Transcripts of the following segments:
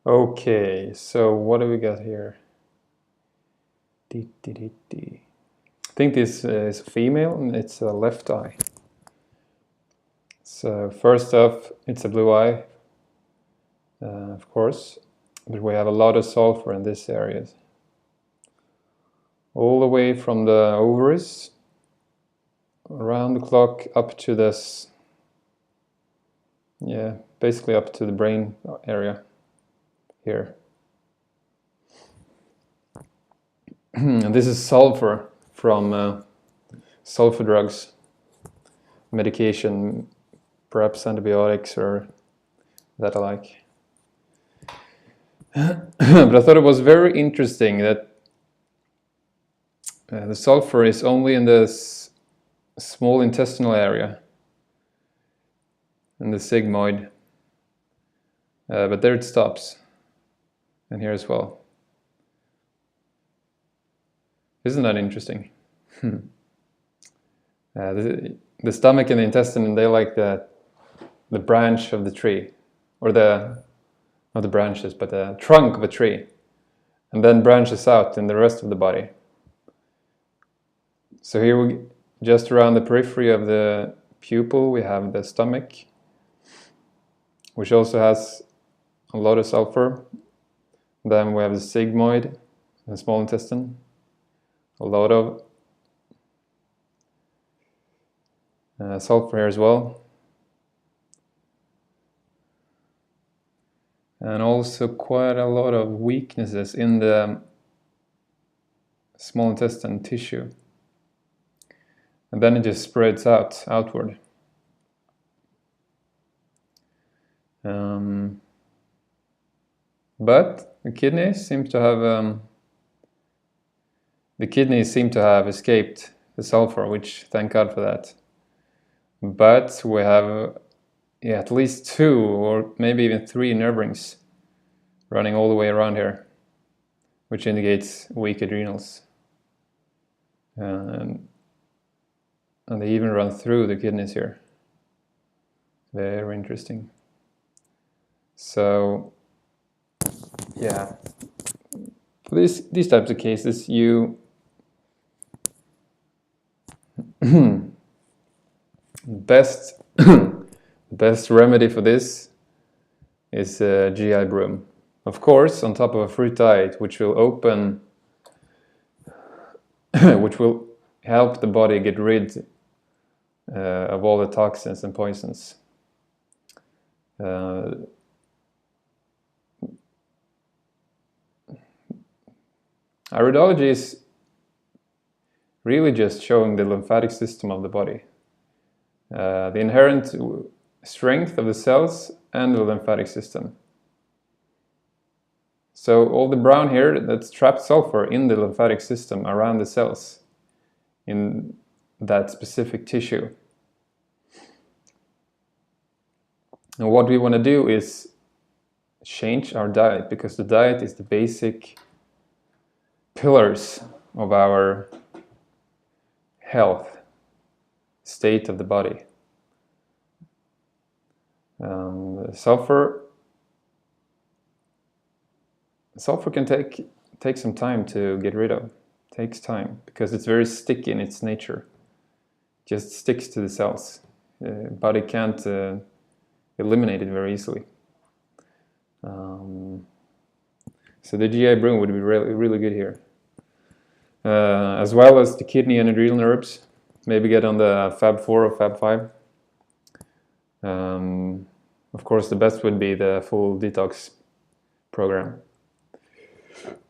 Okay, so what do we got here? I think this is a female and it's a left eye. So first off, it's a blue eye, of course, but we have a lot of sulfur in this area. All the way from the ovaries, around the clock, up to this, yeah, basically up to the brain area here. And this is sulfur from sulfur drugs, medication, perhaps antibiotics or that alike. But I thought it was very interesting that the sulfur is only in the small intestinal area, in the sigmoid, but there it stops, and here as well. Isn't that interesting? The stomach and the intestine, they like the branch of the tree, or not the branches, but the trunk of a tree, and then branches out in the rest of the body. So here, just around the periphery of the pupil, we have the stomach, which also has a lot of sulfur. Then we have the sigmoid, the small intestine, a lot of sulfur here as well. And also quite a lot of weaknesses in the small intestine tissue. And then it just spreads outward. But the kidneys seem to have escaped the sulfur, which thank God for that. But we have at least 2 or maybe even 3 nerve rings running all the way around here, which indicates weak adrenals. And they even run through the kidneys here. Very interesting. So, yeah, for these types of cases, best remedy for this is a GI broom. Of course, on top of a fruit diet, which will which will help the body get rid of all the toxins and poisons. Iridology is really just showing the lymphatic system of the body, the inherent strength of the cells and the lymphatic system. So all the brown here, that's trapped sulfur in the lymphatic system around the cells in that specific tissue. And what we want to do is change our diet, because the diet is the basic pillars of our health state of the body. Sulfur can take some time to get rid of. It takes time because it's very sticky in its nature. It just sticks to the cells. Body can't eliminate it very easily. So the GI broom would be really good here. As well as the kidney and adrenal nerves. Maybe get on the Fab 4 or Fab 5. Of course, the best would be the full detox program,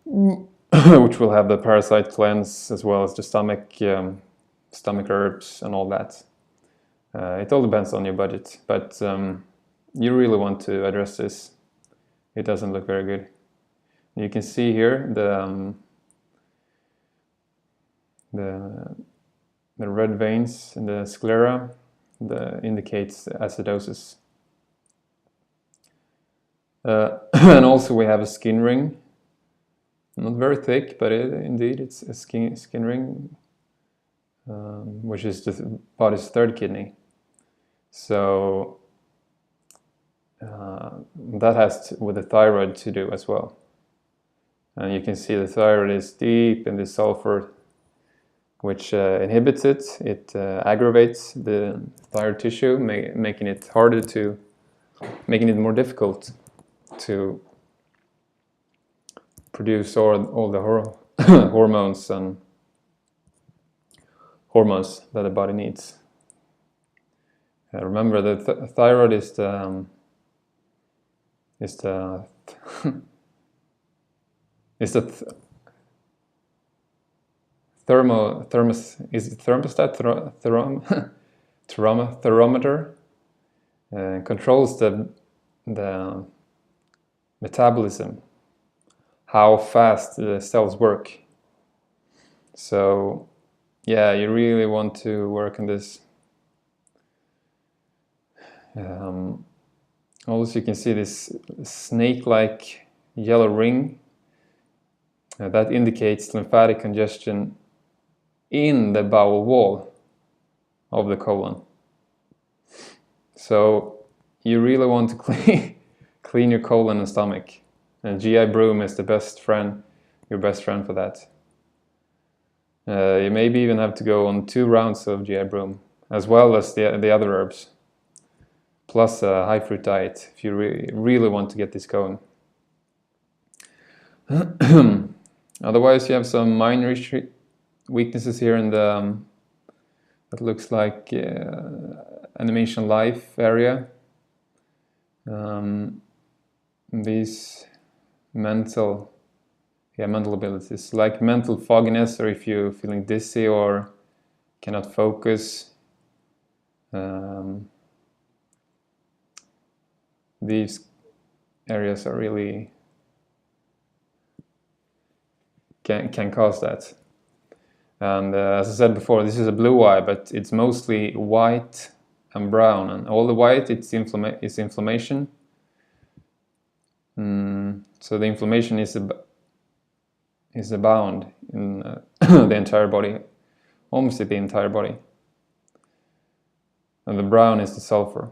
which will have the parasite cleanse as well as the stomach herbs and all that. It all depends on your budget, but you really want to address this. It doesn't look very good. You can see here the red veins in the sclera that indicates acidosis. And also we have a skin ring, not very thick, but indeed it's a skin ring, which is the body's 3rd kidney. So that has with the thyroid to do as well. And you can see the thyroid is deep in the sulfur, which inhibits it. It aggravates the thyroid tissue, making it harder to, making it more difficult to produce all the hormones and hormones that the body needs. Remember that the thyroid is the is the is the thermometer, controls the metabolism, how fast the cells work. So yeah, you really want to work on this. Also, you can see this snake-like yellow ring that indicates lymphatic congestion in the bowel wall of the colon. So you really want to clean your colon and stomach, and GI broom is the best friend, your best friend for that. You maybe even have to go on 2 rounds of GI broom, as well as the other herbs, plus a high fruit diet if you really want to get this going. Otherwise, you have some minor weaknesses here in the that looks like animation life area. These mental abilities, like mental fogginess, or if you're feeling dizzy or cannot focus. These areas are really can cause that. And as I said before, this is a blue eye, but it's mostly white and brown, and all the white is inflammation. So the inflammation is abound in the entire body, almost the entire body. And the brown is the sulfur.